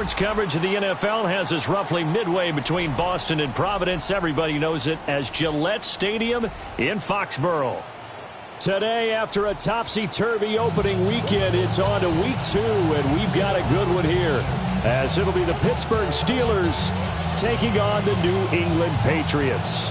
Coverage of the NFL has us roughly midway between Boston and Providence. Everybody knows it as Gillette Stadium in Foxborough. Today, after a topsy-turvy opening weekend, it's on to week 2, and we've got a good one here, as it'll be the Pittsburgh Steelers taking on the New England Patriots.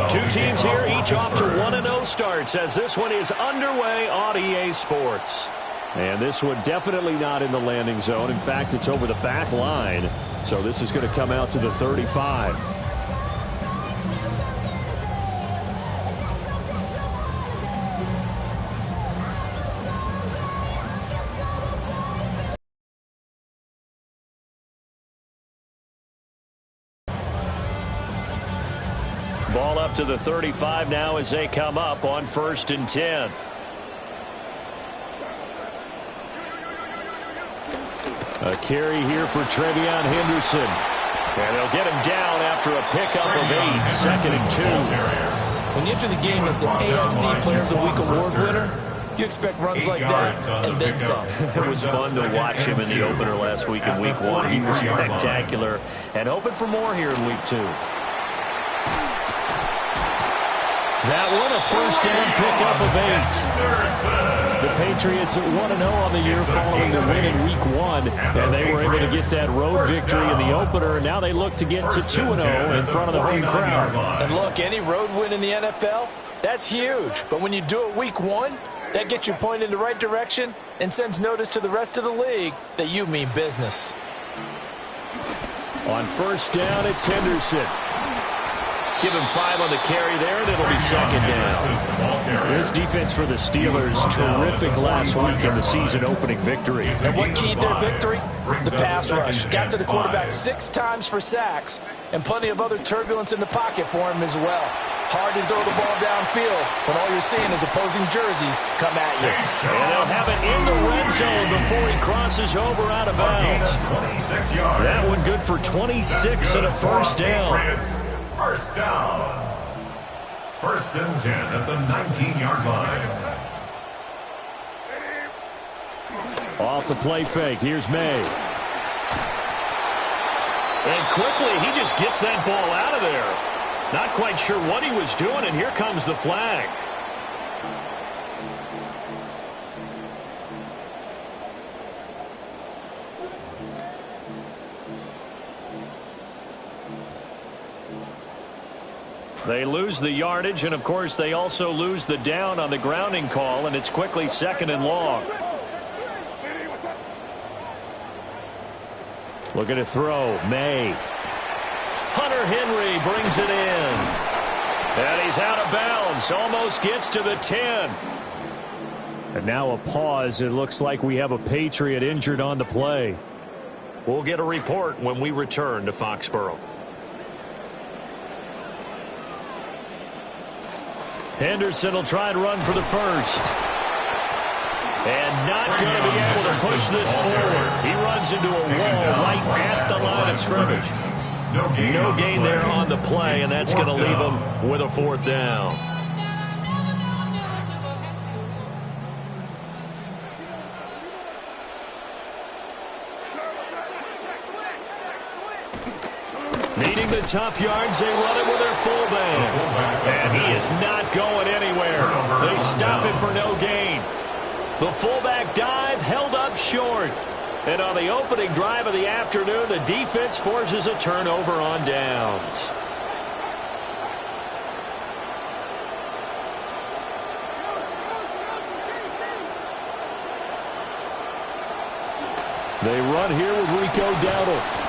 Two teams here, each off to 1-0 starts as this one is underway on EA Sports. And this one definitely not in the landing zone. In fact, it's over the back line. So this is going to come out to the 35. Ball up to the 35 now as they come up on 1st and 10. A carry here for Trevion Henderson. And they'll get him down after a pickup of 8, 2nd and 2. When you enter the game as the AFC Player of the Week award winner, you expect runs like that and then some. It was fun to watch him in the opener last week in week 1. He was spectacular and hoping for more here in week 2. That one, a first down pickup of 8. The Patriots at 1-0 on the year following the win in week 1, and they were able to get that road victory in the opener. Now they look to get to 2-0 in front of the home crowd. And look, any road win in the NFL, that's huge. But when you do it week 1, that gets you pointed in the right direction and sends notice to the rest of the league that you mean business. On first down, it's Henderson. Give him 5 on the carry there, and it'll be 2nd down. This defense for the Steelers, terrific last week in the season-opening victory. And what keyed their victory? The pass rush. Got to the quarterback 6 times for sacks, and plenty of other turbulence in the pocket for him as well. Hard to throw the ball downfield when all you're seeing is opposing jerseys come at you. And they'll have it in the red zone before he crosses over out of bounds. That one good for 26 and a first down. First down. 1st and 10 at the 19-yard line. Off the play fake. Here's May. And quickly, he just gets that ball out of there. Not quite sure what he was doing, and here comes the flag. They lose the yardage, and of course they also lose the down on the grounding call, and it's quickly 2nd and long. Looking to throw. May. Hunter Henry brings it in. And he's out of bounds. Almost gets to the 10. And now a pause. It looks like we have a Patriot injured on the play. We'll get a report when we return to Foxborough. Henderson will try and run for the first. And not going to be able to push this forward. He runs into a wall right at the line of scrimmage. No gain there on the play, and that's going to leave him with a 4th down. Needing the tough yards, they run it with their fullback. And he is not going anywhere. They stop him for no gain. The fullback dive held up short. And on the opening drive of the afternoon, the defense forces a turnover on downs. They run here with Rico Dowdle.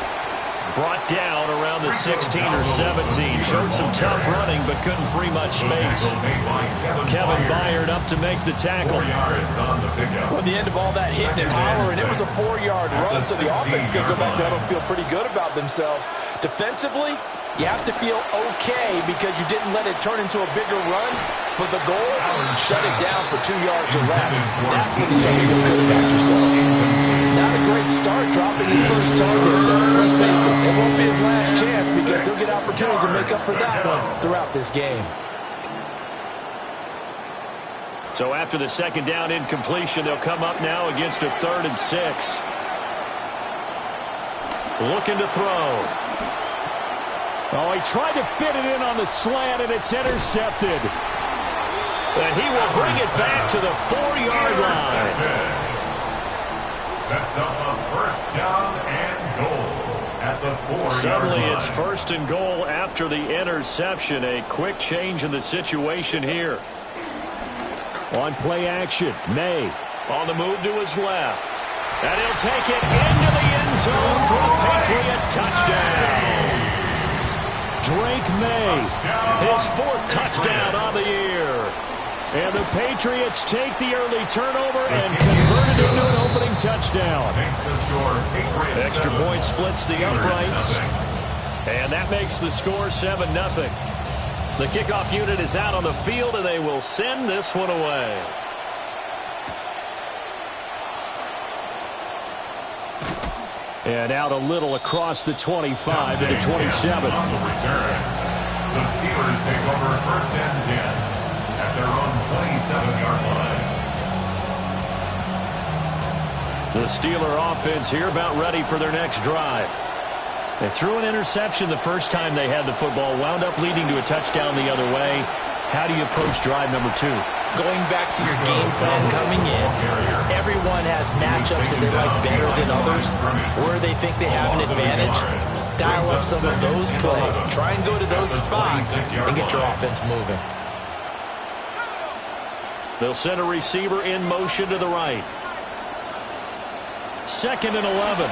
Brought down around the 16 or 17. Showed some tough running, but couldn't free much space. Kevin Byard up to make the tackle. Well, at the end of all that hitting and hollering, it was a 4-yard run, so the offense can go back down and feel pretty good about themselves. Defensively, you have to feel okay because you didn't let it turn into a bigger run. But the goal, shut it down for 2 yards or less. That's when you start to feel good about yourselves. Not a great start dropping his first target, but let's face it, it won't be his last chance because he'll get opportunities to make up for that one throughout this game. So after the second down incompletion, they'll come up now against a 3rd and 6. Looking to throw. Oh, he tried to fit it in on the slant, and it's intercepted. And he will bring it back to the 4-yard line. Sets up a first down and goal at the 4-yard line. Suddenly it's 1st and goal after the interception. A quick change in the situation here. On play action, May on the move to his left. And he'll take it into the end zone for a Patriot touchdown. Drake May, his 4th touchdown on the year. And the Patriots take the early turnover and convert it into an opening touchdown. Extra point splits the uprights. And that makes the score 7-0. The kickoff unit is out on the field, and they will send this one away. And out a little across the 25 to the 27. On the return, the Steelers take over 1st and 10 at their own 27-yard line. The Steeler offense here about ready for their next drive. They threw an interception the first time they had the football, wound up leading to a touchdown the other way. How do you approach drive number 2? Going back to your game plan coming in, everyone has matchups that they like better than others, where they think they have an advantage. Dial up some of those plays. Try and go to those spots and get your offense moving. They'll send a receiver in motion to the right. 2nd and 11.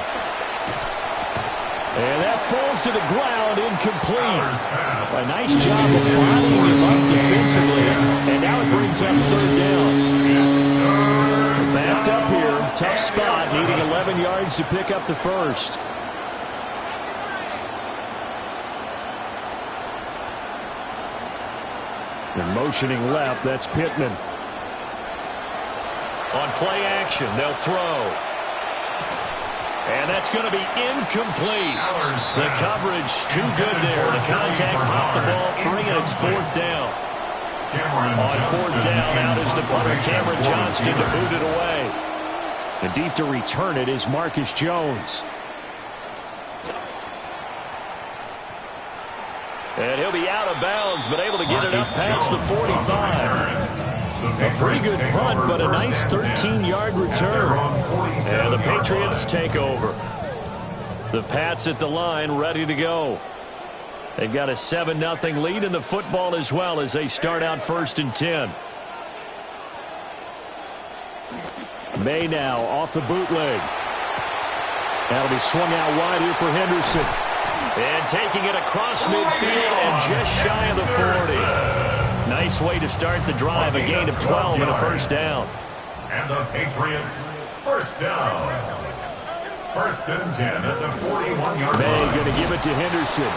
And that falls to the ground, incomplete. A nice job of bodying him up defensively. And now it brings up 3rd down. Backed up here, tough spot, needing 11 yards to pick up the first. They're motioning left, that's Pittman. On play action, they'll throw. And that's going to be incomplete. The coverage too good there. The contact popped the ball free, and it's 4th down. On 4th down, out is the punter, Cameron Johnston, to boot it away. And deep to return it is Marcus Jones. And he'll be out of bounds, but able to get it up past the 45. A pretty good punt, but a nice 13-yard return. And the Patriots take over. The Pats at the line, ready to go. They've got a 7-0 lead in the football as well as they start out 1st and 10. May now off the bootleg. That'll be swung out wide here for Henderson. And taking it across midfield and just shy of the 40. Nice way to start the drive, a gain of 12 and a 1st down. And the Patriots, 1st down. 1st and 10 at the 41-yard line. May going to give it to Henderson.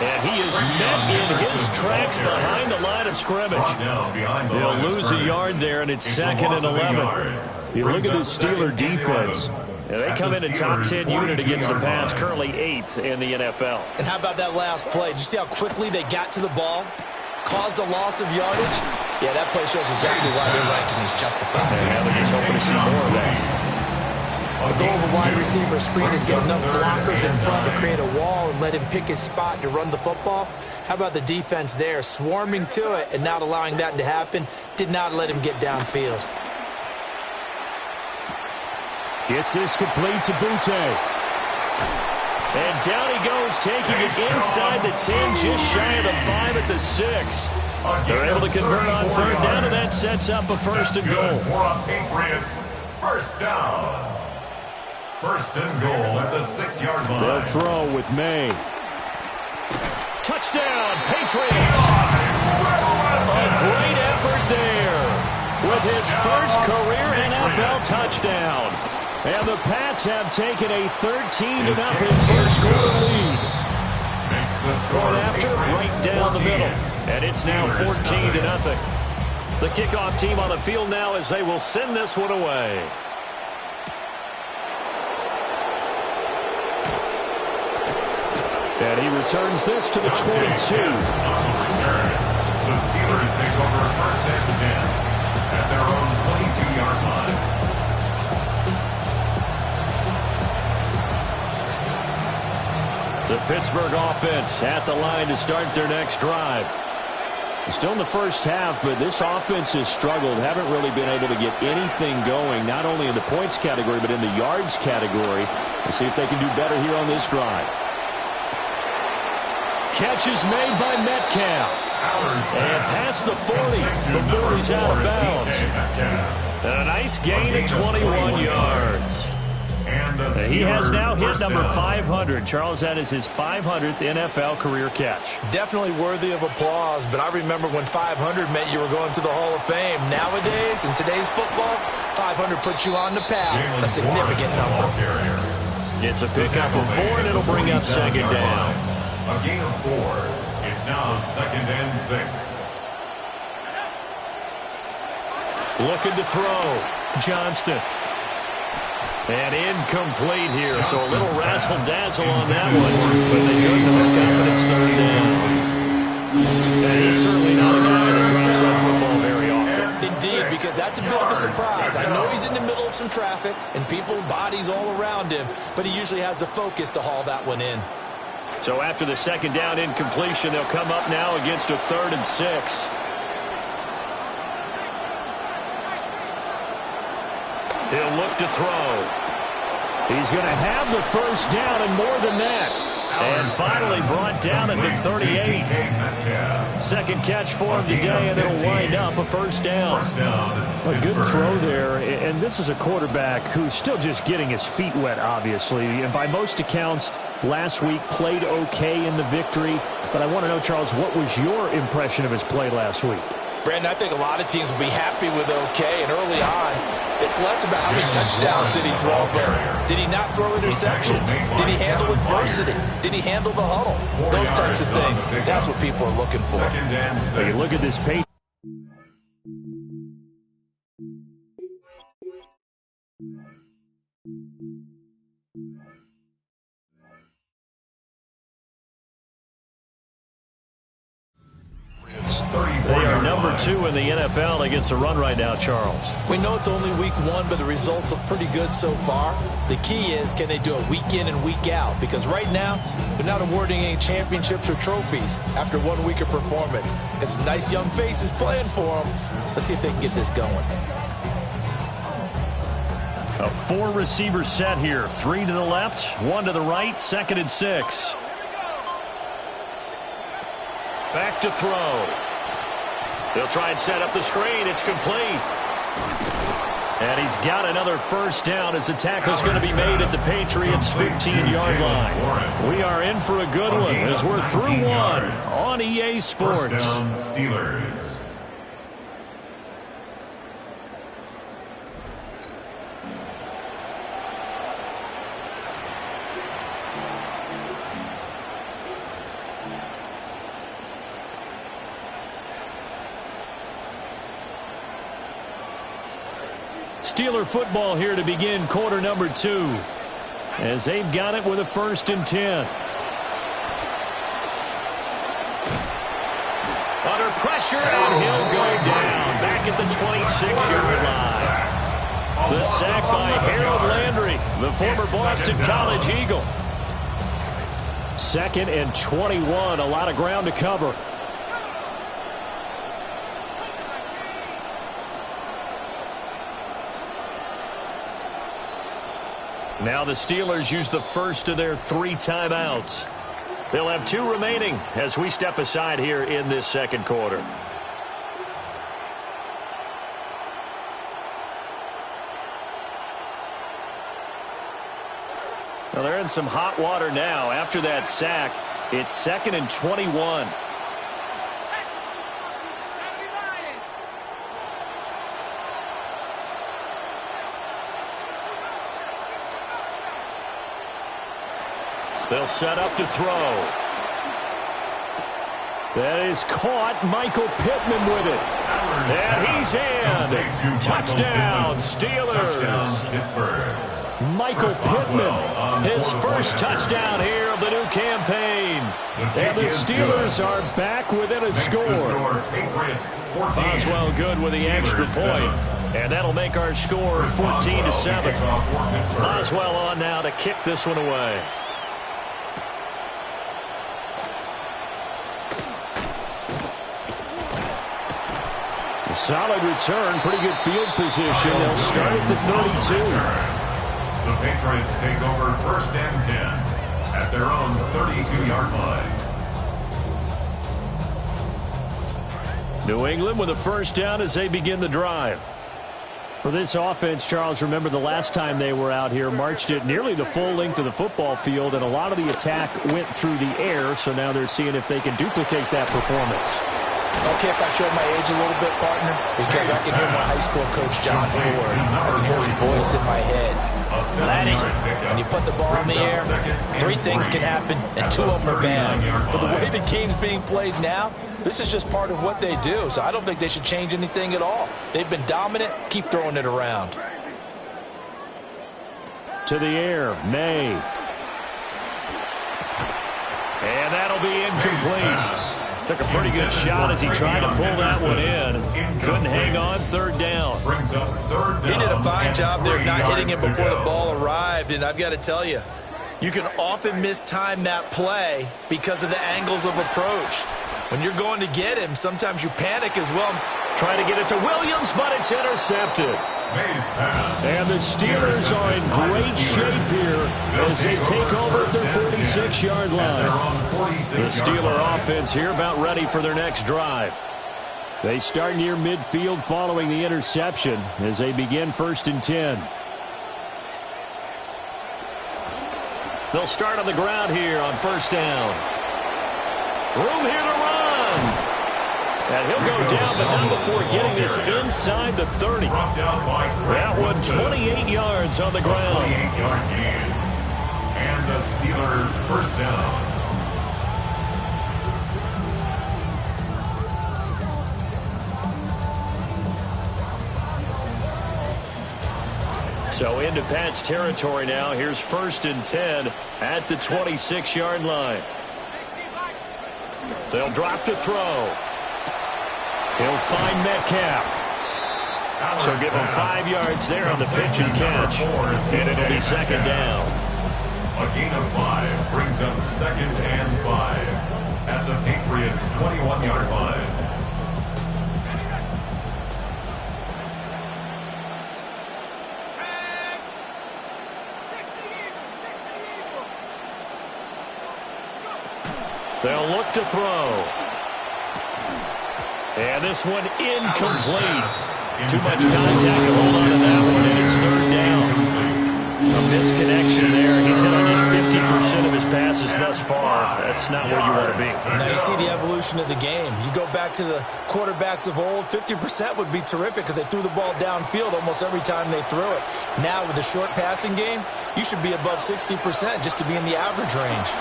And he is met in his tracks behind the line of scrimmage. They'll lose a yard there, and it's 2nd and 11. You look at this Steeler defense. They come in a top 10 unit against the pass, currently 8th in the NFL. And how about that last play? Did you see how quickly they got to the ball? Caused a loss of yardage? Yeah, that play shows exactly why their ranking is justified. And now they're just hoping to see more of that. The goal of a wide receiver screen is get enough blockers in front to create a wall and let him pick his spot to run the football. How about the defense there, swarming to it and not allowing that to happen? Did not let him get downfield. Gets this complete to Butte. And down he goes, taking it inside the 10, just shy of the 5 at the 6. They're able to convert on 3rd down, and that sets up a 1st and goal. Patriots, 1st down. 1st and goal at the 6-yard line. They'll throw with May. Touchdown, Patriots. A great effort there with his first career NFL touchdown. And the Pats have taken a 13-0 first quarter lead. Going after right down the middle. And it's now 14-0. The kickoff team on the field now as they will send this one away. And he returns this to the 22. The Steelers take over first and 10 at their own 22-yard line. The Pittsburgh offense at the line to start their next drive. Still in the first half, but this offense has struggled. Haven't really been able to get anything going, not only in the points category, but in the yards category. We'll see if they can do better here on this drive. Catch is made by Metcalf. And past the 40 before he's out of bounds. And a nice gain of 21 yards. He has now hit number 500. Charles, that is his 500th NFL career catch. Definitely worthy of applause, but I remember when 500 meant you were going to the Hall of Fame. Nowadays, in today's football, 500 puts you on the path, a significant number. It's a pickup of 4, and it'll bring up second down. A gain of 4. It's now second and 6. Looking to throw. Johnston. And incomplete here, so a little razzle-dazzle on that one. But they couldn't hook up, and it's third down. And he's certainly not a guy that drops that football very often. Indeed, because that's a bit of a surprise. I know he's in the middle of some traffic and people, bodies all around him, but he usually has the focus to haul that one in. So after the second down incompletion, they'll come up now against a 3rd and 6. He'll look to throw. He's going to have the first down and more than that. And finally brought down at the 38. Second catch for him today, and it'll wind up a first down. A good throw there, and this is a quarterback who's still just getting his feet wet, obviously. And by most accounts, last week played okay in the victory. But I want to know, Charles, what was your impression of his play last week? Brandon, I think a lot of teams will be happy with okay, and early on, it's less about how many touchdowns did he throw, but did he not throw interceptions? Did he handle adversity? Did he handle the huddle? Those types of things. That's what people are looking for. Hey, look at this page. They are number 2 in the NFL against the run right now, Charles. We know it's only week 1, but the results look pretty good so far. The key is, can they do it week in and week out? Because right now, they're not awarding any championships or trophies after 1 week of performance. And some nice young faces playing for them. Let's see if they can get this going. A 4-receiver set here. 3 to the left, 1 to the right, 2nd and 6. Back to throw. They'll try and set up the screen. It's complete. And he's got another first down as the tackle's going to be made at the Patriots' 15-yard line. We are in for a good one as we're through 1 on EA Sports. First down, Steelers. Steeler football here to begin quarter number 2 as they've got it with a 1st and 10. Under pressure, and he'll go down back at the 26-yard line. The sack by Harold Landry, the former Boston College Eagle. 2nd and 21, a lot of ground to cover. Now the Steelers use the first of their 3 timeouts. They'll have 2 remaining as we step aside here in this second quarter. Well, they're in some hot water now. After that sack, it's 2nd and 21. They'll set up to throw. That is caught. Michael Pittman with it. And he's in. Touchdown, Steelers. Michael Pittman, his first touchdown here of the new campaign. And the Steelers are back within a score. Boswell good with the extra point. And that'll make our score 14-7. Boswell on now to kick this one away. A solid return, pretty good field position. They'll start at the 32. The Patriots take over first and 10 at their own 32-yard line. New England with a first down as they begin the drive. For this offense, Charles, remember the last time they were out here, marched it nearly the full length of the football field, and a lot of the attack went through the air, so now they're seeing if they can duplicate that performance. Okay, if I show my age a little bit, partner, because I can hear my high school coach, John Ford. I can hear his voice in my head. Laddie, when you put the ball in the air, 3 things can happen, and 2 of them are bad. But the way the game's being played now, this is just part of what they do, so I don't think they should change anything at all. They've been dominant. Keep throwing it around. To the air, May. And that'll be incomplete. Took a pretty good shot as he tried to pull that one in. Couldn't hang on, third down. He did a fine job there not hitting it before the ball arrived, and I've got to tell you, you can often mistime that play because of the angles of approach. When you're going to get him, sometimes you panic as well. Trying to get it to Williams, but it's intercepted. And the Steelers are in great shape here as they take over at their 46-yard line. The Steeler offense here about ready for their next drive. They start near midfield following the interception as they begin first and 10. They'll start on the ground here on first down. Room here to run. And he'll go down, but not before getting this inside the 30. That one 28 yards on the ground. 28-yard gain. And the Steelers first down. So into Pat's territory now. Here's first and 10 at the 26-yard line. They'll drop to throw. He'll find Metcalf. So give him 5 yards there on the pitch and catch. And it'll be second down. A gain of 5 brings up second and 5 at the Patriots' 21-yard line. They'll look to throw. And this one incomplete. Too much contact to hold on to that one, and it's third down. A misconnection there. He's hit on just 50% of his passes thus far. That's not where you want to be. Now you see the evolution of the game. You go back to the quarterbacks of old, 50% would be terrific because they threw the ball downfield almost every time they threw it. Now with the short passing game, you should be above 60% just to be in the average range.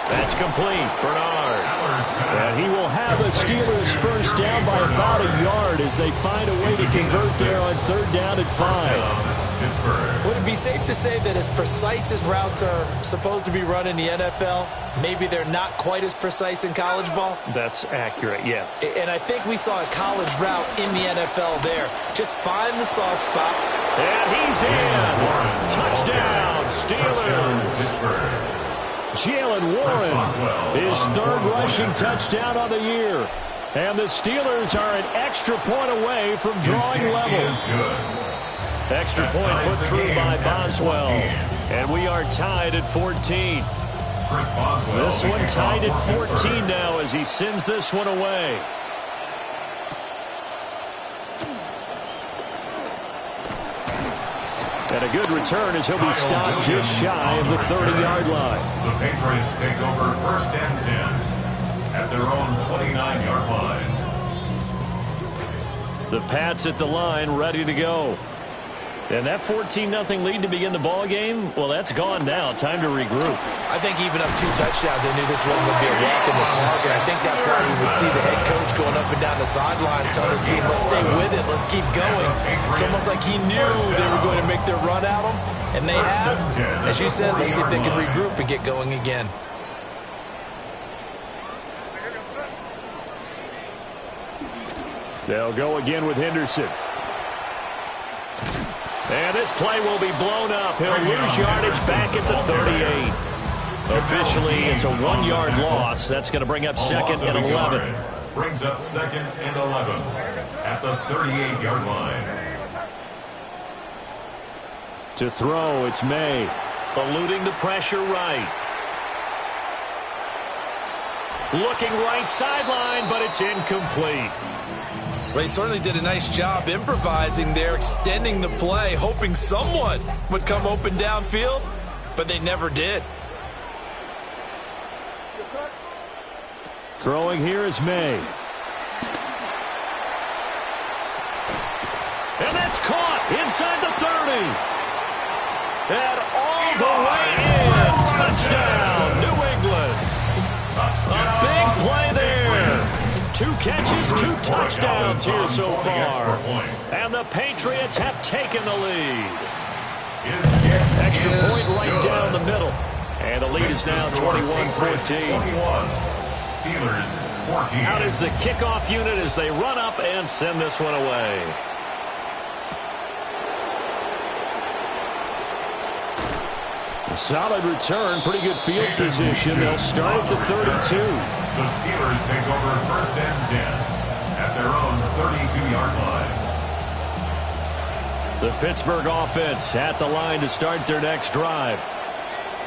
That's complete. Bernard. And he will have a Steelers first down by about a yard as they find a way to convert there on third down and 5. Would it be safe to say that as precise as routes are supposed to be run in the NFL, maybe they're not quite as precise in college ball? That's accurate, yeah. And I think we saw a college route in the NFL there. Just find the soft spot. And he's in. Touchdown, Steelers. Jalen Warren, his third rushing touchdown of the year. And the Steelers are an extra point away from drawing level. Extra point put through by Boswell. And we are tied at 14. This one tied at 14 now as he sends this one away. And a good return as he'll be stopped just shy of the 30-yard line. The Patriots take over first and 10 at their own 29-yard line. The Pats at the line ready to go. And that 14-0 lead to begin the ball game, well, that's gone now. Time to regroup. I think even up 2 touchdowns, they knew this wasn't going to be a walk in the park, and I think that's why you would see the head coach going up and down the sidelines telling his team, let's stay with it, let's keep going. It's almost like he knew they were going to make their run at him, and they have. As you said, let's see if they can regroup and get going again. They'll go again with Henderson. And this play will be blown up. He'll lose yardage back at the 38. Officially, it's a 1-yard loss. That's going to bring up second and 11. Brings up second and 11 at the 38-yard line. To throw, it's May. Eluding the pressure right. Looking right sideline, but it's incomplete. Well, he certainly did a nice job improvising there, extending the play, hoping someone would come open downfield, but they never did. Throwing here is May. And that's caught inside the 30. And all the way in. Touchdown, New England. A big play there. 2 catches, 2 touchdowns here so far. And the Patriots have taken the lead. Extra point right down the middle. And the lead is now 21-14. Steelers 14. Out is the kickoff unit as they run up and send this one away. A solid return, pretty good field position. They'll start at the 32. The Steelers take over first and 10 at their own 32-yard line. The Pittsburgh offense at the line to start their next drive.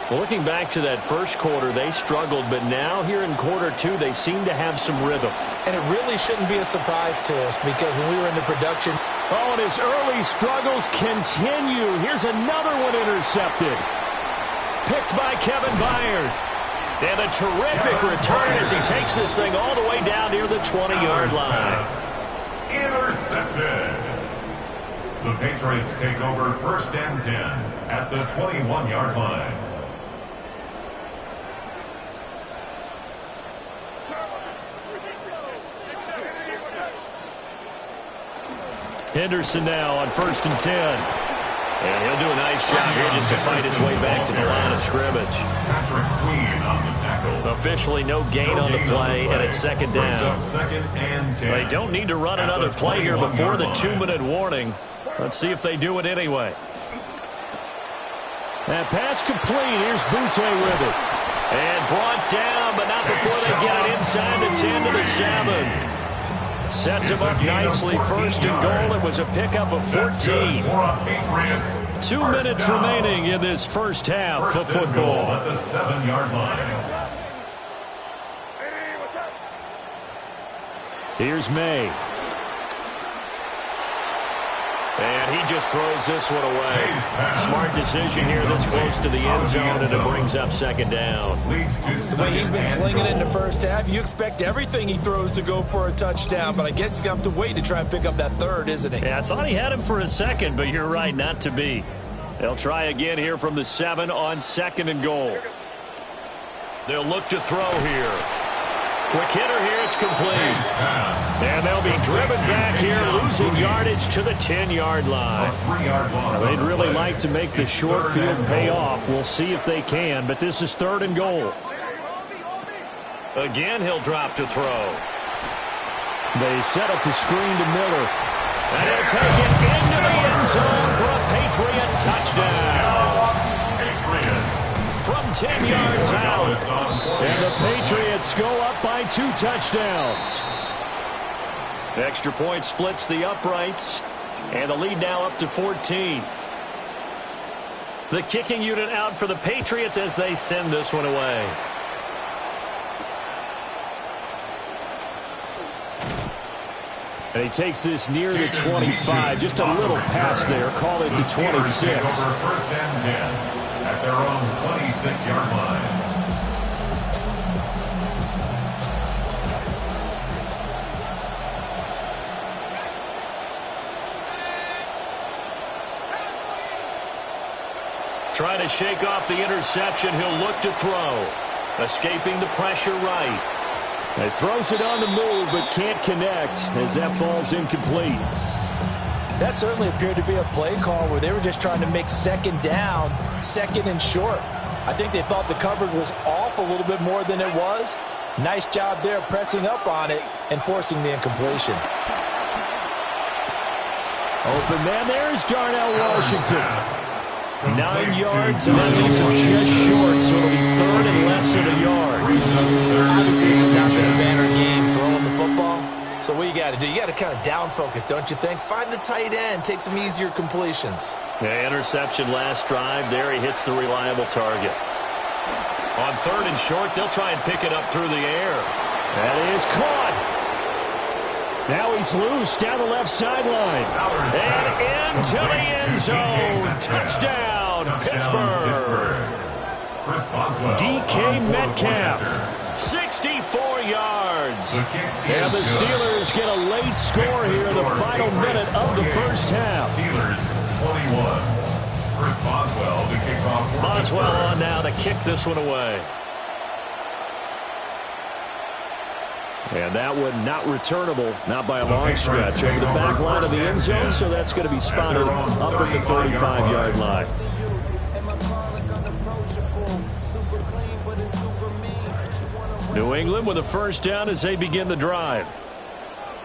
Well, looking back to that first quarter, they struggled, but now here in quarter 2, they seem to have some rhythm. And it really shouldn't be a surprise to us because when we were in the production. Oh, and his early struggles continue. Here's another one intercepted. Picked by Kevin Byard. And a terrific return as he takes this thing all the way down near the 20-yard line. Intercepted. The Patriots take over first and 10 at the 21-yard line. Henderson now on first and 10. And he'll do a nice job here just to fight his way back to the line of scrimmage. Patrick Queen on the tackle. Officially no gain on the play, and it's second down. Second and 10. They don't need to run another play here before the 2-minute warning. Let's see if they do it anyway. That pass complete. Here's Butte with it. And brought down, but not before they get it inside the 10 to the 7. Sets him up nicely. First and goal. It was a pickup of 14. 2 minutes remaining in this first half of football. At the 7-yard line. Here's May. And he just throws this one away. Smart decision here this close to the end zone, and it brings up second down. The way he's been slinging it in the first half, you expect everything he throws to go for a touchdown, but I guess he's going to have to wait to try and pick up that third, isn't he? Yeah, I thought he had him for a second, but you're right, not to be. They'll try again here from the 7 on second and goal. They'll look to throw here. Quick hitter here, it's complete. And they'll be driven back here, losing yardage to the 10-yard line. Now, they'd really like to make the short field pay off. We'll see if they can, but this is third and goal. Again, he'll drop to throw. They set up the screen to Miller. And he'll take it into the end zone for a Patriot touchdown. From 10 yards out. And the Patriots go up by 2 touchdowns. The extra point splits the uprights. And the lead now up to 14. The kicking unit out for the Patriots as they send this one away. And he takes this near the 25. Just a little pass there. Call it the 26. First and 10 at their own 26-yard line. Trying to shake off the interception. He'll look to throw. Escaping the pressure right. He throws it on the move, but can't connect as that falls incomplete. That certainly appeared to be a play call where they were just trying to make second down, second and short. I think they thought the coverage was off a little bit more than it was. Nice job there pressing up on it and forcing the incompletion. Open man, there's Darnell Washington. 9 yards, and that leaves him just short, so it'll be third and less than a yard. Obviously, this has not been a banner game throwing the football. So what you got to do, you got to kind of down focus, don't you think? Find the tight end, take some easier completions. Yeah, interception last drive. There he hits the reliable target. On third and short, they'll try and pick it up through the air. That is caught. Now he's loose down the left sideline. And into the end zone. Touchdown, Pittsburgh. DK Metcalf, 64 yards. And the Steelers get a late score here in the final minute of the first half. Steelers 21. Chris Boswell to kick off. Boswell on now to kick this one away. And that one not returnable, not by a long stretch, over the back line of the end zone, so that's going to be spotted up at the 35-yard line. New England with a first down as they begin the drive.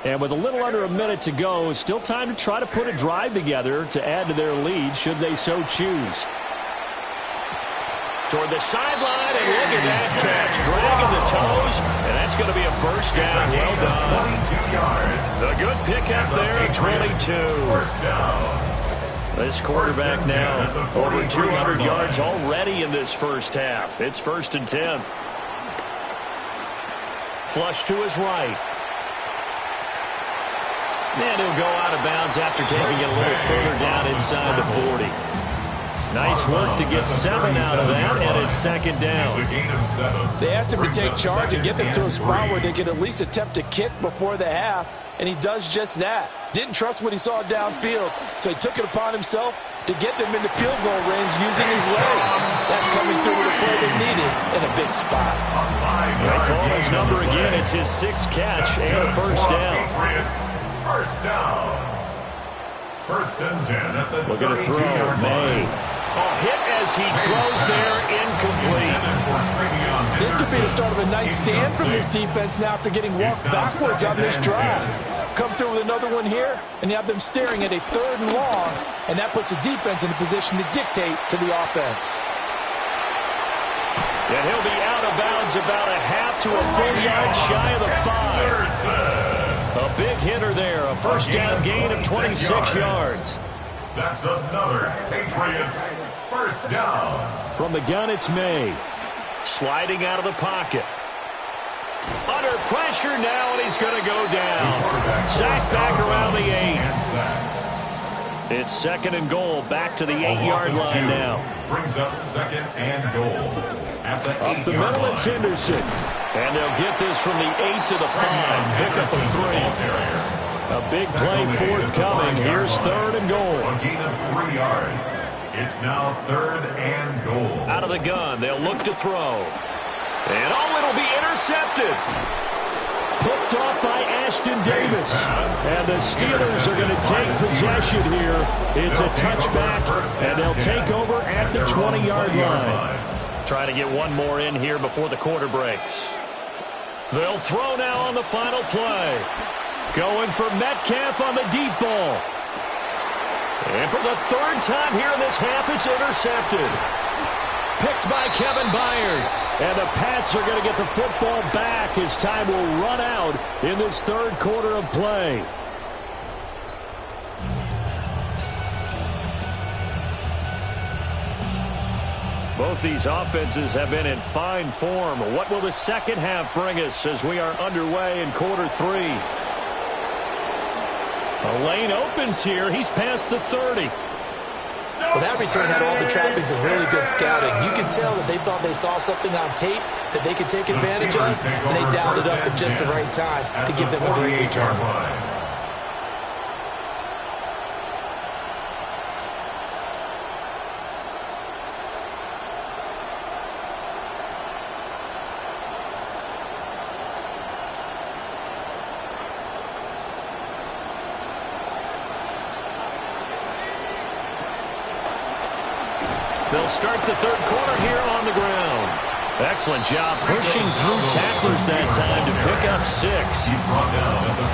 And with a little under a minute to go, still time to try to put a drive together to add to their lead should they so choose. Toward the sideline, and look at that catch. Dragging the toes, and that's going to be a first down. Well done. 22 yards. A good pickup there at 22. First down. This quarterback now over 200 yards already in this first half. It's 1st and 10. Flush to his right. And he'll go out of bounds after taking it a little further down inside the 40. Nice work to get 7 out of that, and it's 2nd down. They asked him to take charge and get them to a spot where they could at least attempt to kick before the half, and he does just that. Didn't trust what he saw downfield, so he took it upon himself to get them into field goal range using his legs. That's coming through with a play they needed in a big spot. They call his number again. It's his 6th catch and a first down. First down. 1st and 10 at the Looking to throw. May. Hit as he throws there, incomplete. This could be the start of a nice stand from this defense now after getting walked backwards on this drive. Come through with another one here, and you have them staring at a 3rd and long, and that puts the defense in a position to dictate to the offense. And he'll be out of bounds about a half to a full yard shy of the 5. A big hitter there, a first down gain of 26 yards. That's another Patriots first down. From the gun, it's May. Sliding out of the pocket. Under pressure now, and he's going to go down. Sacked back around the 8. It's 2nd and goal, back to the 8-yard line now. Brings up 2nd and goal. At the 8-yard line. Up the middle, it's Henderson. And they'll get this from the 8 to the 5. Pick up a 3. A big play forthcoming. Here's 3rd and goal. A gain of 3 yards. It's now 3rd and goal. Out of the gun, they'll look to throw. And it'll be intercepted. Picked off by Ashton Davis. And the Steelers are going to take possession here. It's a touchback, and they'll take over at the 20-yard line. Trying to get one more in here before the quarter breaks. They'll throw now on the final play. Going for Metcalf on the deep ball. And for the 3rd time here in this half, it's intercepted. Picked by Kevin Byard. And the Pats are going to get the football back as time will run out in this 3rd quarter of play. Both these offenses have been in fine form. What will the second half bring us as we are underway in quarter 3? A lane opens here. He's past the 30. Well, that return had all the trappings of really good scouting. You could tell that they thought they saw something on tape that they could take advantage of, and they dialed it up at just the right time to give them a great return. They'll start the third quarter here on the ground. Excellent job pushing through tacklers that time to pick up 6.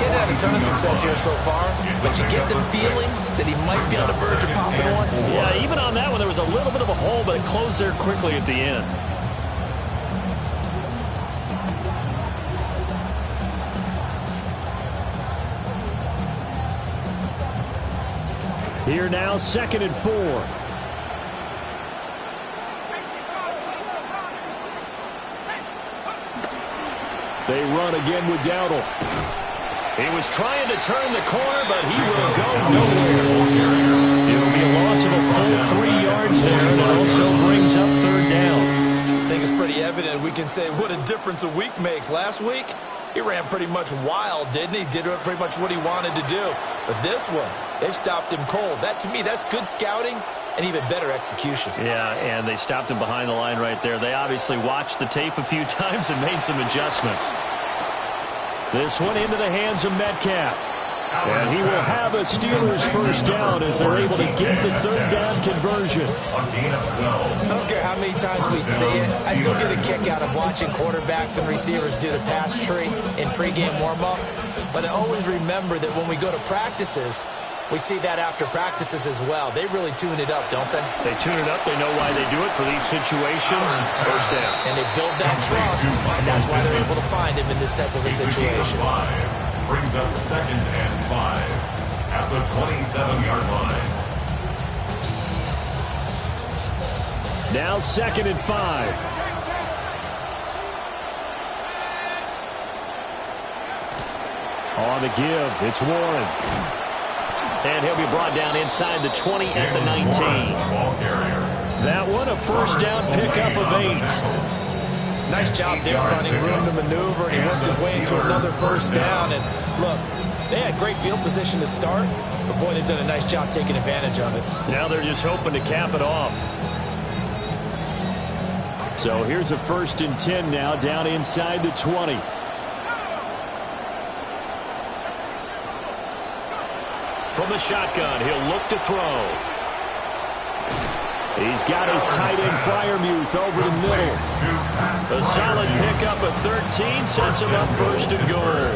Getting had a ton of success here so far, but you get the feeling that he might be on the verge of popping one. Yeah, even on that one, there was a little bit of a hole, but it closed there quickly at the end. Here now, 2nd and 4. They run again with Dowdle. He was trying to turn the corner, but he will go nowhere. It'll be a loss of a full 3 yards there, and it also brings up 3rd down. I think it's pretty evident we can say what a difference a week makes. Last week, he ran pretty much wild, didn't he? Did pretty much what he wanted to do. But this one, they've stopped him cold. That, to me, that's good scouting and even better execution. Yeah, and they stopped him behind the line right there. They obviously watched the tape a few times and made some adjustments. This one into the hands of Metcalf. And he will have a Steelers first down as they're able to get the 3rd down conversion. I don't care how many times we say it, I still get a kick out of watching quarterbacks and receivers do the pass tree in pregame warm-up. But I always remember that when we go to practices, we see that after practices as well. They really tune it up, don't they? They tune it up. They know why they do it for these situations. First down. And they build that trust, and that's why they're able to find him in this type of a situation. Brings up 2nd and 5 at the 27-yard line. Now 2nd and 5. On the give, it's Warren. And he'll be brought down inside the 20 at the 19. That one, a first down pickup of 8. Nice job there, finding room to maneuver, and he worked his way into another first down. And look, they had great field position to start, but boy, they've done a nice job taking advantage of it. Now they're just hoping to cap it off. So here's a 1st and 10 now, down inside the 20. From the shotgun, he'll look to throw. He's got his tight end Freiermuth over the middle. A solid pickup of 13 sets him up 1st and goal.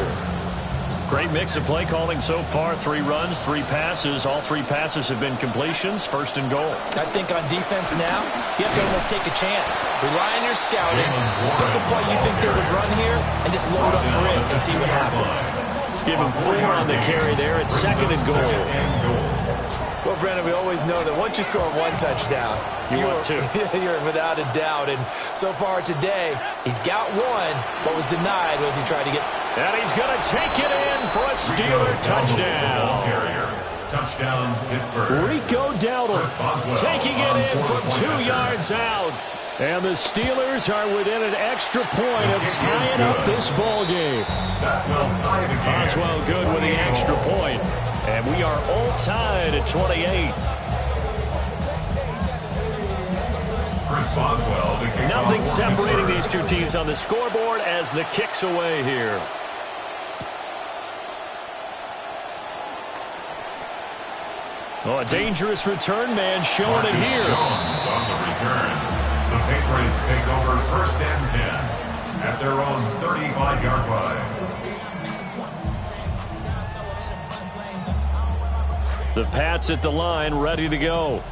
Great mix of play calling so far. 3 runs, 3 passes. All 3 passes have been completions. 1st and goal. I think on defense now, you have to almost take a chance. Rely on your scouting. Pick a play you think they would run here and just load up for it and see what happens. Give him 4 on the carry there at 2nd and goal. Well, Brandon, we always know that once you score 1 touchdown, you're without a doubt. And so far today, he's got 1, but was denied as he tried to get. And he's going to take it in for a Steeler touchdown. Touchdown, Pittsburgh. Rico Dowdle taking it in from 2 yards out. And the Steelers are within an extra point of tying up this ball game. Oswell good with the extra point. And we are all tied at 28. Nothing separating these 2 teams on the scoreboard as the kick's away here. Oh, a dangerous return man showing it here. On the return, the Patriots take over 1st and 10 at their own 35-yard line. The Pats at the line, ready to go.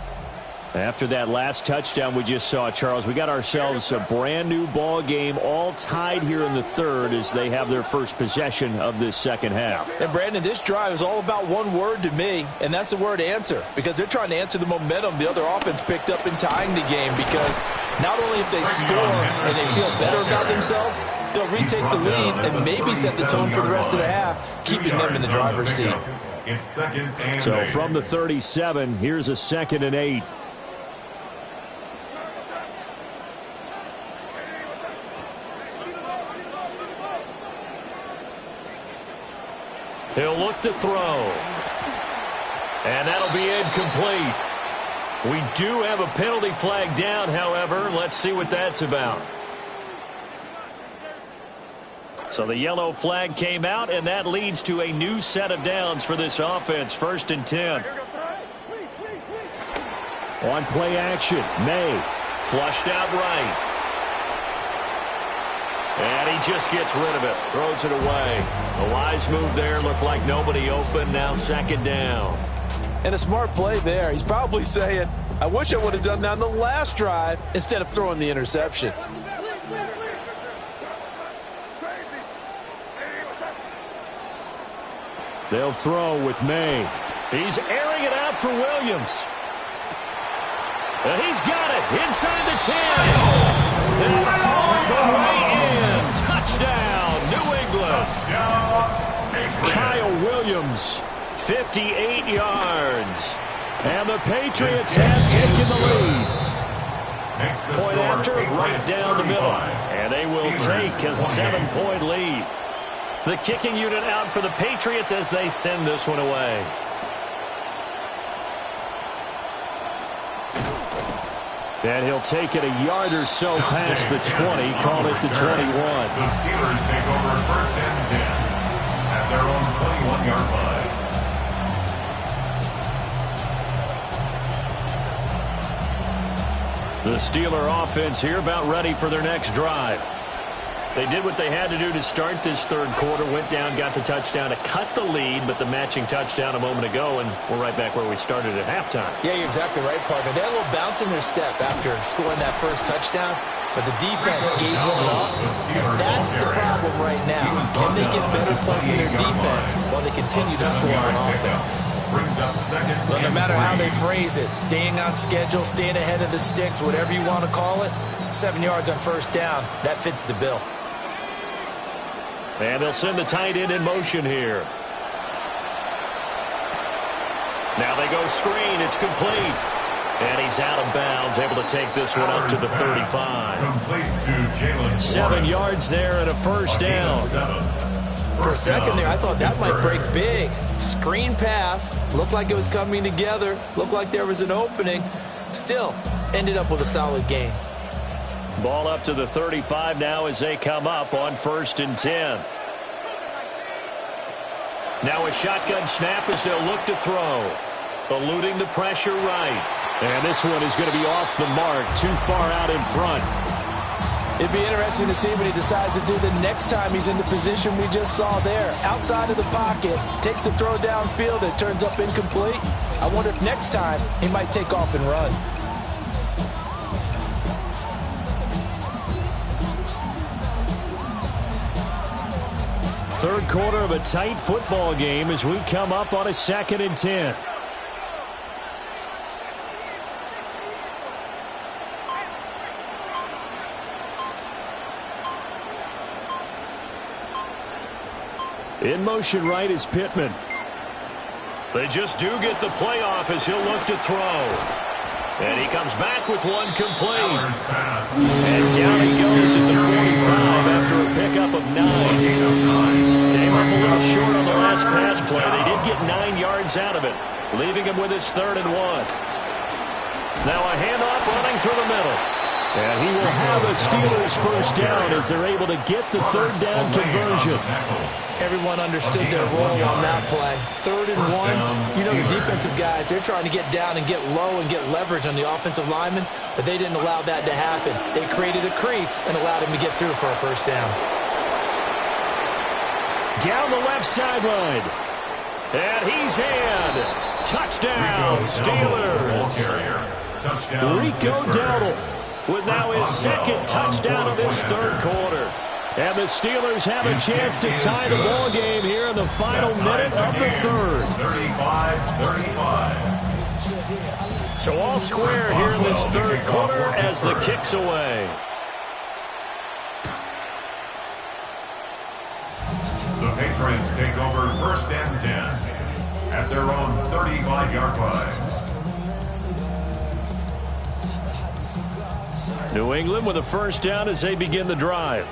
After that last touchdown we just saw, Charles, we got ourselves a brand new ball game, all tied here in the 3rd as they have their first possession of this 2nd half. And Brandon, this drive is all about one word to me, and that's the word answer, because they're trying to answer the momentum the other offense picked up in tying the game, because not only if they score and they feel better about themselves, they'll retake the lead and maybe set the tone for the rest of the half, keeping them in the driver's seat. It's 2nd and 8. So from the 37, here's a 2nd and 8. He'll look to throw. And that'll be incomplete. We do have a penalty flag down, however. Let's see what that's about. So the yellow flag came out, and that leads to a new set of downs for this offense. 1st and 10. On play action, May. Flushed out right. And he just gets rid of it. Throws it away. A wise move there. Looked like nobody open. Now second down. And a smart play there. He's probably saying, I wish I would have done that on the last drive instead of throwing the interception. They'll throw with May. He's airing it out for Williams. And he's got it inside the 10. And all the way in. Touchdown, New England. Kyle Williams, 58 yards. And the Patriots have taken the lead. Point after, right down the middle. And they will take a 7-point lead. The kicking unit out for the Patriots as they send this one away. And he'll take it a yard or so past the 20, call it the 21. The Steelers take over first and 10 at their own 21-yard line. The Steeler offense here about ready for their next drive. They did what they had to do to start this third quarter, went down, got the touchdown to cut the lead, but the matching touchdown a moment ago, and we're right back where we started at halftime. Yeah, you're exactly right, partner. They had a little bounce in their step after scoring that first touchdown, but the defense gave one up. And that's the problem right now. Can they get better play from their defense while they continue to score on offense? Well, no matter how they phrase it, staying on schedule, staying ahead of the sticks, whatever you want to call it, 7 yards on first down, that fits the bill. And they'll send the tight end in motion here. Now they go screen. It's complete. And he's out of bounds, able to take this one up to the 35. 7 yards there and a first down. For a second there, I thought that might break big. Screen pass. Looked like it was coming together. Looked like there was an opening. Still, ended up with a solid gain. Ball up to the 35 now as they come up on first and 10. Now a shotgun snap as they'll look to throw. Eluding the pressure right. And this one is going to be off the mark, too far out in front. It'd be interesting to see what he decides to do the next time he's in the position we just saw there. Outside of the pocket, takes a throw downfield that turns up incomplete. I wonder if next time he might take off and run. Third quarter of a tight football game as we come up on a 2nd and 10. In motion right is Pittman. They just do get the play off as he'll look to throw. And he comes back with one complete. And down he goes at the 45 after a pickup of 9. Came up a little short on the last pass play. They did get 9 yards out of it, leaving him with his 3rd and 1. Now a handoff running through the middle. And he will have a Steelers first down as they're able to get the 3rd down conversion. Everyone understood their role on that play. 3rd and 1. You know, the defensive guys, they're trying to get down and get low and get leverage on the offensive linemen, but they didn't allow that to happen. They created a crease and allowed him to get through for a first down. Down the left sideline. And he's in. Touchdown, Steelers. Rico Dowdle with now his 2nd touchdown of this 3rd quarter. And the Steelers have a chance to tie the ball game here in the final minute of the 3rd. 35-35. So all square here in this 3rd quarter as the kick's away. The Patriots take over first and 10 at their own 35-yard line. New England with a first down as they begin the drive.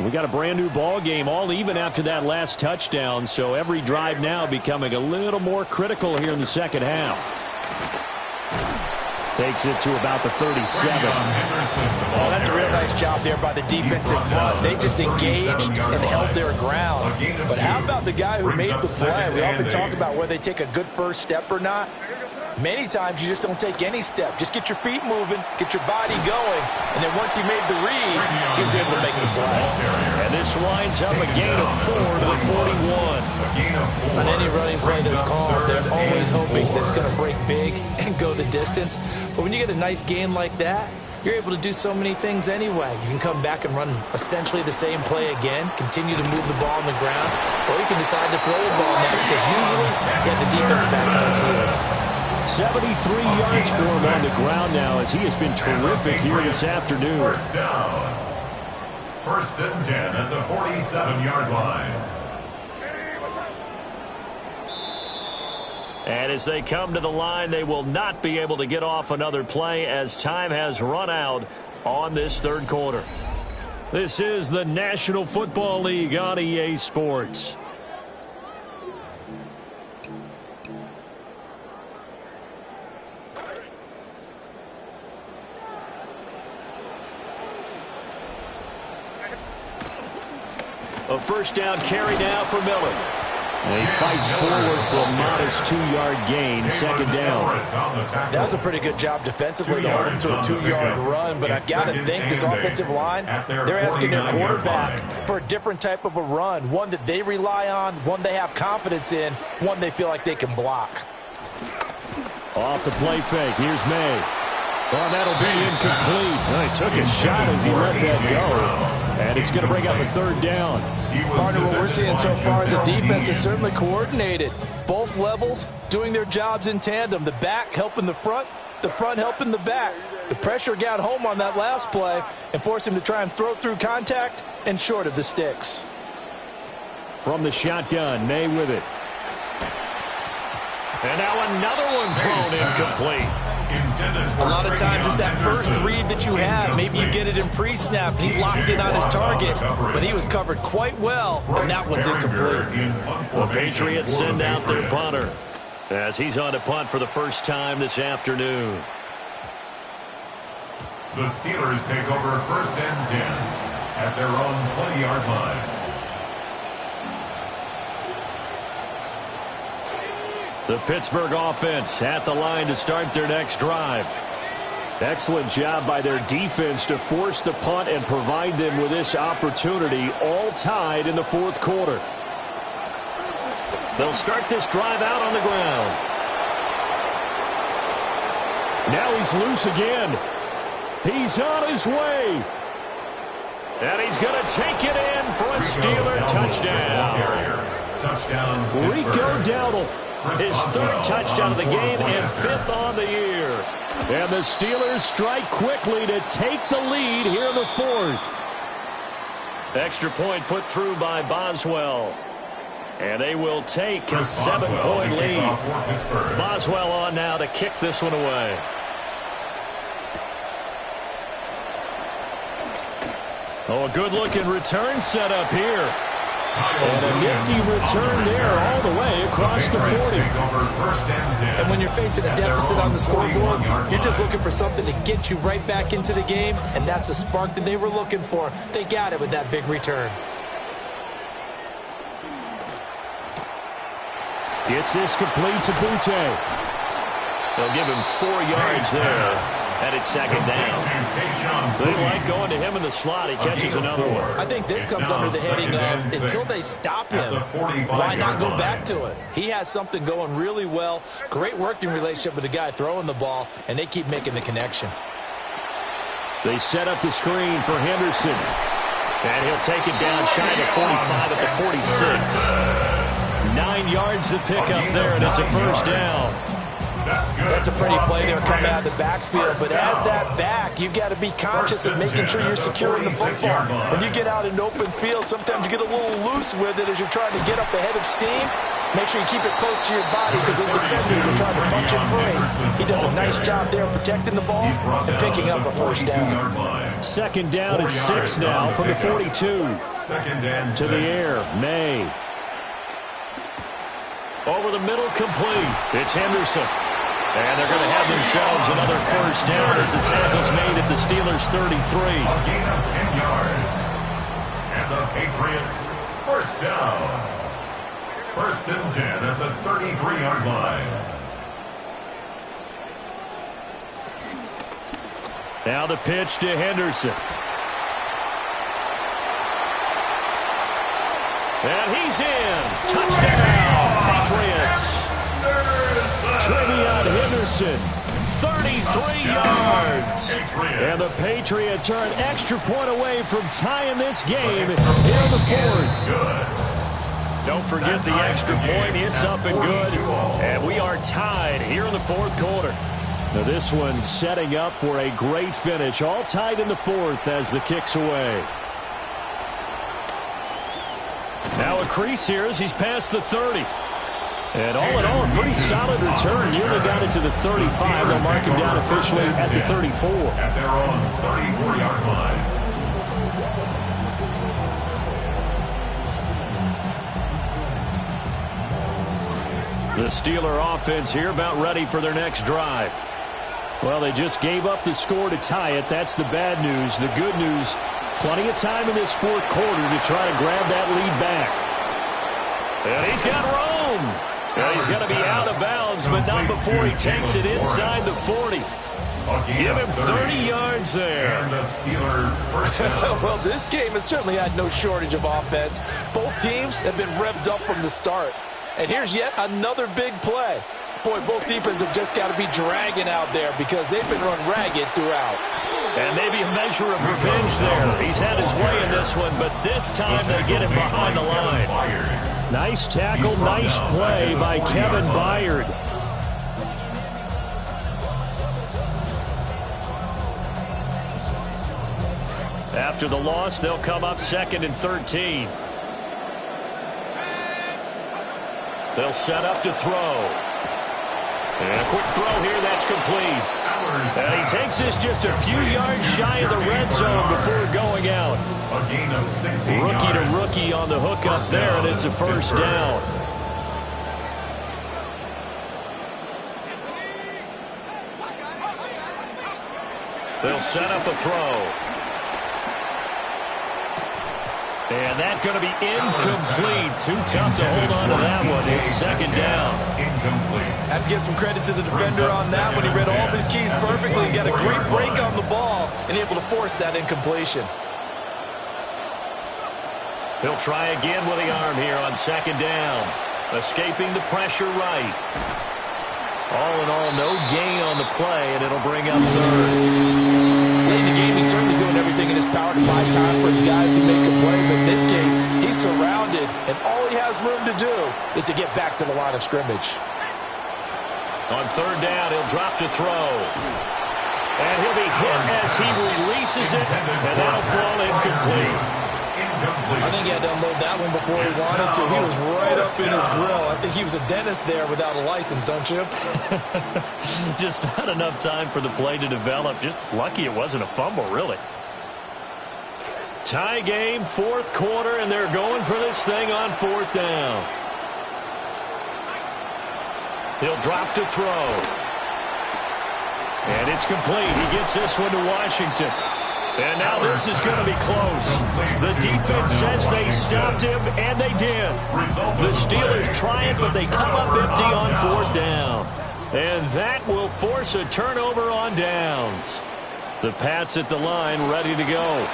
We got a brand new ball game, all even after that last touchdown, so every drive now becoming a little more critical here in the second half. Takes it to about the 37. Oh, that's a real nice job there by the defensive front. They just engaged and held their ground. But how about the guy who made the play? We often talk about whether they take a good first step or not. Many times you just don't take any step. Just get your feet moving, get your body going, and then once he made the read, he was able to make the play. And this winds up a gain of 4 to the 41. On any running play that's called, they're always hoping that it's going to break big and go the distance. But when you get a nice gain like that, you're able to do so many things anyway. You can come back and run essentially the same play again, continue to move the ball on the ground, or you can decide to throw the ball now because usually you have the defense back on its heels. 73 yards for him on the ground now as he has been terrific here this afternoon. First down. First and 10 at the 47-yard line. And as they come to the line, they will not be able to get off another play as time has run out on this third quarter. This is the National Football League on EA Sports. A first down carry now for Miller. And he fights forward for a modest 2-yard gain, second down. That was a pretty good job defensively to hold him to a 2-yard run, but I've got to think this offensive line, they're asking their quarterback for a different type of a run, one that they rely on, one they have confidence in, one they feel like they can block. Off the play fake, here's May. Well, that'll be incomplete. Well, he took a shot as he let that go, and it's going to bring up a third down. Partner, what we're seeing so far is the defense is certainly coordinated. Both levels doing their jobs in tandem. The back helping the front helping the back. The pressure got home on that last play and forced him to try and throw through contact and short of the sticks. From the shotgun, May with it. And now another one thrown incomplete. A lot of times it's that first read that you have. Maybe you get it in pre-snap, and he locked in on his target, but he was covered quite well, and that one's incomplete. The Patriots send out their punter as he's on to punt for the first time this afternoon. The Steelers take over first and 10 at their own 20-yard line. The Pittsburgh offense at the line to start their next drive. Excellent job by their defense to force the punt and provide them with this opportunity, all tied in the fourth quarter. They'll start this drive out on the ground. Now he's loose again. He's on his way. And he's going to take it in for a Steeler touchdown. Rico Dowdle. His third touchdown of the game and fifth on the year. And the Steelers strike quickly to take the lead here in the fourth. Extra point put through by Boswell. And they will take a 7-point lead. Boswell on now to kick this one away. Oh, a good-looking return set up here. And a nifty return there all the way across the 40. And when you're facing a deficit on the scoreboard, you're just looking for something to get you right back into the game, and that's the spark that they were looking for. They got it with that big return. Gets this complete to Butte. They'll give him 4 yards there. And it's second down. They like going to him in the slot. He catches another one. I think this comes under the heading of until they stop him, why not go back to it? He has something going really well. Great working relationship with the guy throwing the ball, and they keep making the connection. They set up the screen for Henderson. And he'll take it down shy of 45 at the 46. 9 yards to pick up there, and it's a first down. That's a pretty play there coming out of the backfield. But as that back, you've got to be conscious of making sure you're securing the football. When you get out in open field, sometimes you get a little loose with it as you're trying to get up ahead of steam. Make sure you keep it close to your body because those defenders are trying to punch it free. He does a nice job there protecting the ball and picking up a first down. Second down and 6 now from the 42. To the air, May. Over the middle, complete. It's Henderson. And they're going to have themselves another first down as the tackle's made at the Steelers' 33. A gain of 10 yards. And the Patriots, first down. First and 10 at the 33-yard line. Now the pitch to Henderson. And he's in. Touchdown, Patriots. Trevion Henderson, 33 yards. And the Patriots are an extra point away from tying this game here in the fourth. Don't forget the extra point. It's up and good. And we are tied here in the fourth quarter. Now this one setting up for a great finish. All tied in the fourth as the kick's away. Now a crease here as he's past the 30. And all in all, a pretty solid return. Nearly got it to the 35. They'll mark him down officially at the 34. At their own 34-yard line. The Steeler offense here about ready for their next drive. Well, they just gave up the score to tie it. That's the bad news. The good news, plenty of time in this fourth quarter to try to grab that lead back. And he's got room. And he's going to be out of bounds, but not before he takes it inside the 40. Give him 30 yards there. Well, this game has certainly had no shortage of offense. Both teams have been revved up from the start. And here's yet another big play. Boy, both defenses have just got to be dragging out there because they've been run ragged throughout. And maybe a measure of revenge there. He's had his way in this one, but this time they get him behind the line. Nice tackle, nice play by Kevin Byard. After the loss, they'll come up 2nd and 13. They'll set up to throw. And a quick throw here, that's complete. And he takes this just a few yards shy of the red zone before going out. A gain of 16 Rookie to rookie on the hook up there, and it's a first down. They'll set up a throw. And that's going to be incomplete. Too tough to hold on to that one. It's 2nd down. Incomplete. I have to give some credit to the defender on that when he read all of his keys perfectly and got a great break on the ball and able to force that incompletion. He'll try again with the arm here on 2nd down. Escaping the pressure right. All in all, no gain on the play, and it'll bring up 3rd. Late in the game, he's certainly doing everything in his power to buy time for his guys to make a play. But in this case, he's surrounded, and all he has room to do is to get back to the line of scrimmage. On 3rd down, he'll drop to throw. And he'll be hit as he releases it, and that'll fall incomplete. I think he had to unload that one before he wanted to. He was right up in his grill. I think he was a dentist there without a license, don't you? Just not enough time for the play to develop. Just lucky it wasn't a fumble, really. Tie game, 4th quarter, and they're going for this thing on 4th down. He'll drop to throw. And it's complete. He gets this one to Washington. And now this is going to be close. The defense says they stopped him, and they did. The Steelers try it, but they come up empty on 4th down. And that will force a turnover on downs. The Pats at the line ready to go.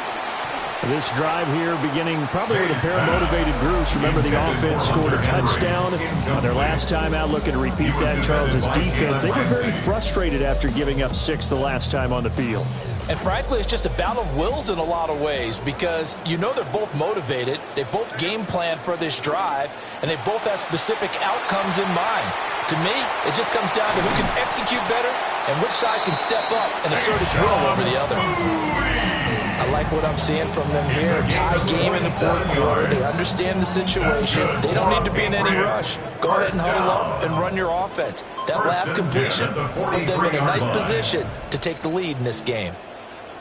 This drive here beginning probably with a pair of motivated groups. Remember, the offense scored a touchdown on their last time out. Looking to repeat that. Charles's defense, they were very frustrated after giving up 6 the last time on the field. And frankly, it's just a battle of wills in a lot of ways because you know they're both motivated. They both game plan for this drive, and they both have specific outcomes in mind. To me, it just comes down to who can execute better and which side can step up and assert its will over the other. I like what I'm seeing from them here. A tie game in the 4th quarter. They understand the situation. They don't need to be in any rush. Go ahead and huddle up and run your offense. That last completion put them in a nice position to take the lead in this game.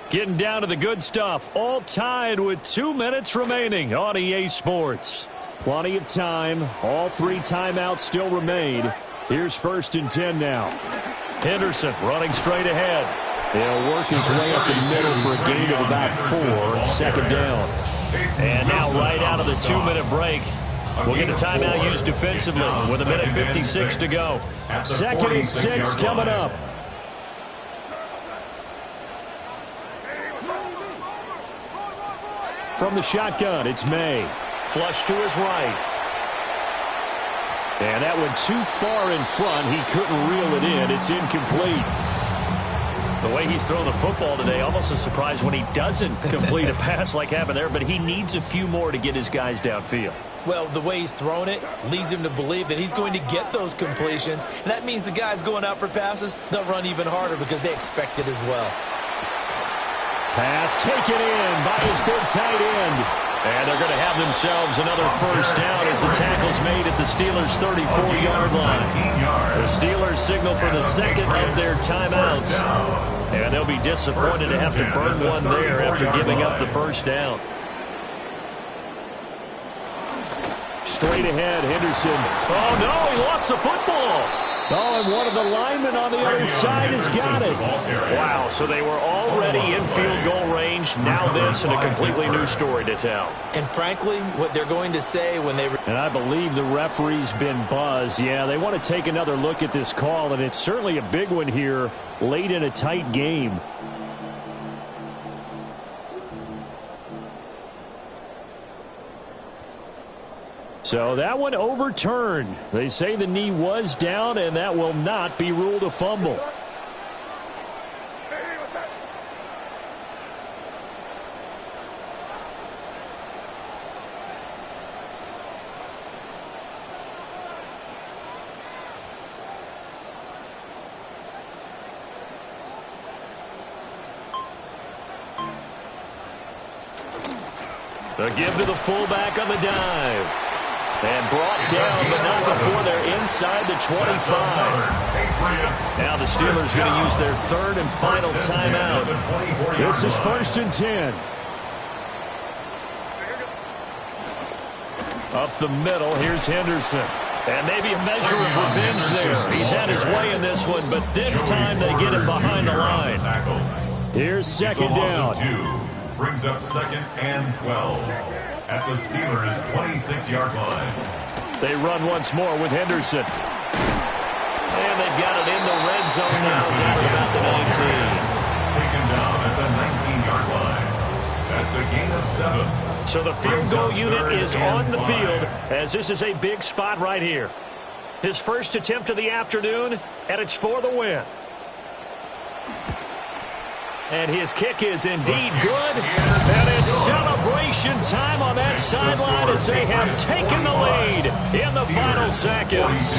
Getting down to the good stuff. All tied with 2 minutes remaining on EA Sports. Plenty of time. All 3 timeouts still remain. Here's 1st and 10 now. Henderson running straight ahead. He'll work his way up the middle for a gain of about 4. 2nd down. And now right out of the 2-minute break, we'll get a timeout used defensively with 1:56 to go. 2nd and 6 coming up. from the shotgun. It's May. Flush to his right. And that went too far in front. He couldn't reel it in. It's incomplete. The way he's thrown the football today, almost a surprise when he doesn't complete a pass like happened there, but he needs a few more to get his guys downfield. Well, the way he's thrown it leads him to believe that he's going to get those completions. And that means the guys going out for passes, they'll run even harder because they expect it as well. Pass taken in by his big tight end. And they're going to have themselves another first down as the tackle's made at the Steelers' 34-yard line. The Steelers signal for the second of their timeouts. And they'll be disappointed to have to burn one there after giving up the first down. Straight ahead, Henderson. Oh, no, he lost the football. Oh, and one of the linemen on the other side has got it. Wow, so they were already in field goal range. Now this and a completely new story to tell. And frankly, what they're going to say when they... And I believe the referee's been buzzed. Yeah, they want to take another look at this call, and it's certainly a big one here late in a tight game. So that one overturned. They say the knee was down, and that will not be ruled a fumble. The give to the fullback on the dive. And brought down, but not before they're inside the 25. Now the Steelers going to use their third and final timeout. This is 1st and 10. Up the middle, here's Henderson. And maybe a measure of revenge there. He's had his way in this one, but this time they get him behind the line. Here's second down. Brings up 2nd and 12. At the Steelers' 26-yard line. They run once more with Henderson. And they've got it in the red zone now, down at about the 19. Taken down at the 19-yard line. That's a gain of 7. So the field goal unit is on the field as this is a big spot right here. His first attempt of the afternoon, and it's for the win. And his kick is indeed good. And it's celebration time on that sideline as they have taken the lead in the final seconds.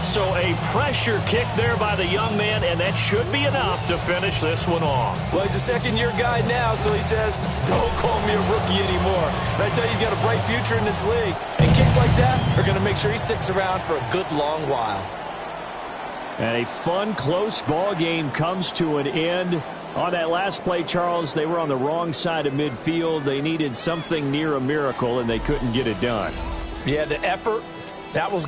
So a pressure kick there by the young man, and that should be enough to finish this one off. Well, he's a second-year guy now, so he says, don't call me a rookie anymore. And I tell you, he's got a bright future in this league. And kicks like that are going to make sure he sticks around for a good long while. And a fun, close ball game comes to an end. On that last play, Charles, they were on the wrong side of midfield. They needed something near a miracle, and they couldn't get it done. Yeah, the effort, that was good.